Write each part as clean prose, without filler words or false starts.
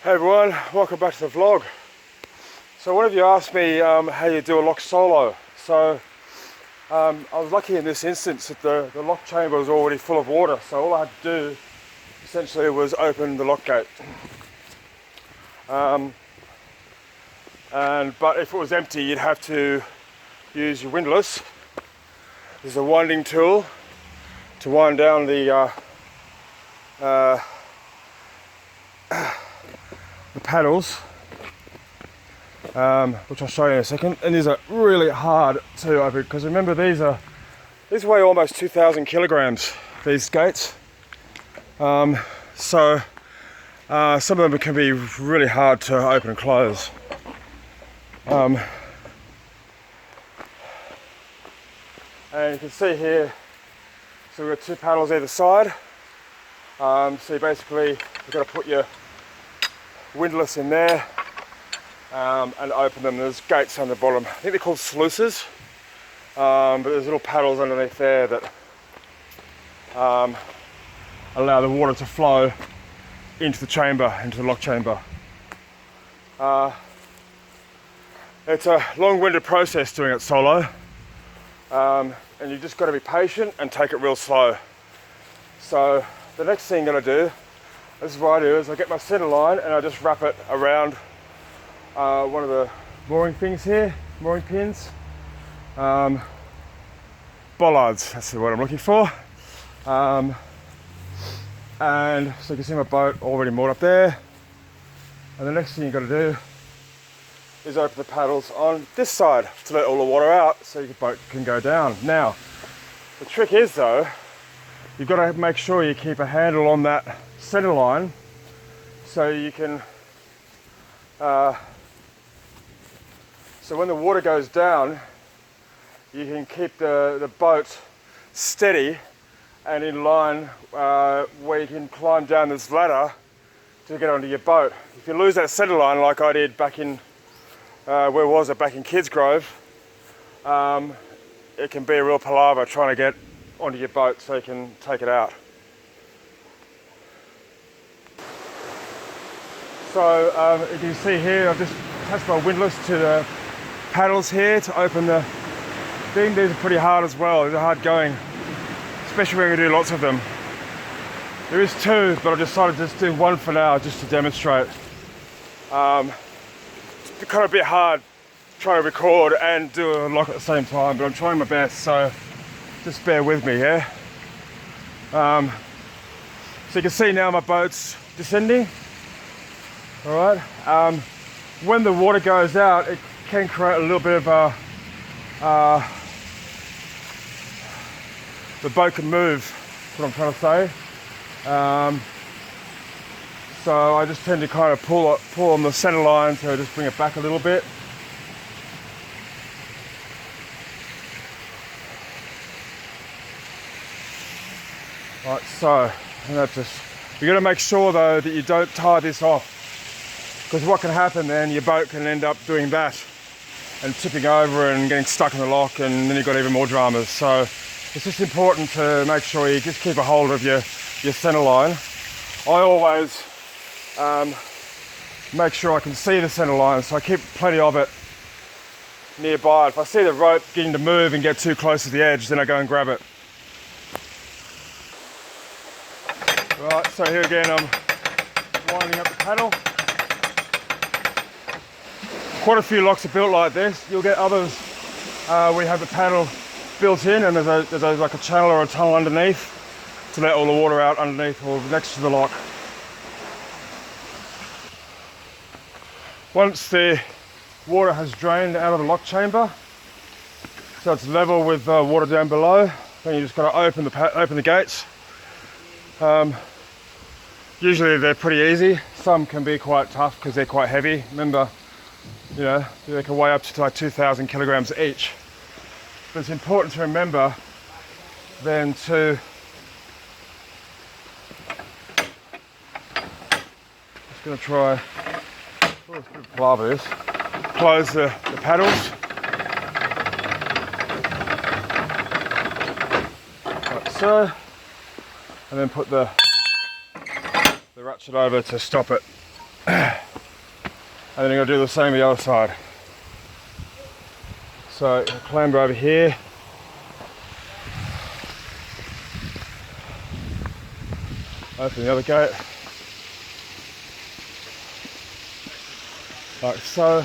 Hey everyone, welcome back to the vlog. So one of you asked me how you do a lock solo. So I was lucky in this instance that the lock chamber was already full of water, so all I had to do essentially was open the lock gate. But if it was empty, you'd have to use your windlass. There's a winding tool to wind down the paddles, which I'll show you in a second. And these are really hard to open because remember these weigh almost 2,000 kilograms, these gates. So some of them can be really hard to open and close. And you can see here, so we've got two paddles either side. So you basically, you've got to put your windlass in there and open them. There's gates on the bottom. I think they're called sluices, but there's little paddles underneath there that allow the water to flow into the chamber, into the lock chamber. It's a long-winded process doing it solo, and you've just got to be patient and take it real slow. So the next thing I'm going to do, this is what I do, is I get my center line and I just wrap it around one of the mooring things here, mooring pins. Bollards, that's the word I'm looking for. And so you can see my boat already moored up there. And the next thing you've got to do is open the paddles on this side to let all the water out so your boat can go down. Now, the trick is though, you've got to make sure you keep a handle on that center line so you can so when the water goes down you can keep the boat steady and in line where you can climb down this ladder to get onto your boat. If you lose that center line like I did back in where was it, back in Kidsgrove, it can be a real palaver trying to get onto your boat so you can take it out. So you can see here, I've just attached my windlass to the paddles here to open the thing. These are pretty hard as well, these are hard going, especially when we do lots of them. There is two, but I decided to just do one for now, just to demonstrate. It's kind of a bit hard trying to record and do a lock at the same time, but I'm trying my best, so just bear with me, yeah? So you can see now my boat's descending. All right. When the water goes out, it can create a little bit of the boat can move. That's what I'm trying to say. So I just tend to kind of pull on the center line to just bring it back a little bit. Right. So and that's just. You got to make sure though that you don't tie this off. Because what can happen then, your boat can end up doing that and tipping over and getting stuck in the lock, and then you've got even more dramas. So it's just important to make sure you just keep a hold of your center line. I always make sure I can see the center line, so I keep plenty of it nearby. If I see the rope getting to move and get too close to the edge, then I go and grab it. Right, so here again I'm winding up the paddle. Quite a few locks are built like this. You'll get others we have the paddle built in and there's like a channel or a tunnel underneath to let all the water out underneath or next to the lock. Once the water has drained out of the lock chamber, so it's level with water down below, then you just got to open the gates. Usually they're pretty easy. Some can be quite tough because they're quite heavy. Remember, you know, they can weigh up to like 2,000 kilograms each. But it's important to remember then to just going to try close the paddles. Like so. And then put the ratchet over to stop it And then I'm going to do the same the other side. So clamber over here. Open the other gate. Like so.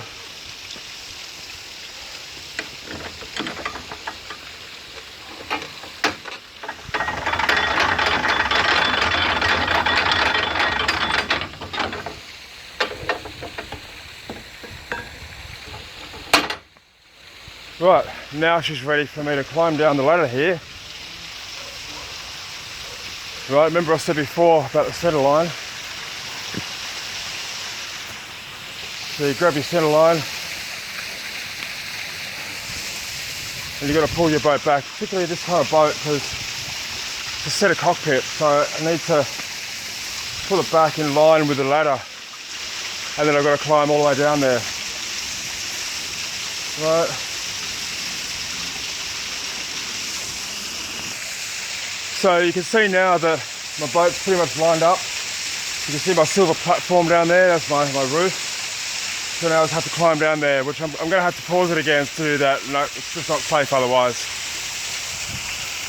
Right, now she's ready for me to climb down the ladder here. Right, remember I said before about the centre line. So you grab your centre line and you've got to pull your boat back, particularly this kind of boat because it's a set of cockpit, so I need to pull it back in line with the ladder and then I've got to climb all the way down there. Right. So you can see now that my boat's pretty much lined up. You can see my silver platform down there, that's my roof. So now I just have to climb down there, which I'm going to have to pause it again to do that. No, it's just not safe otherwise.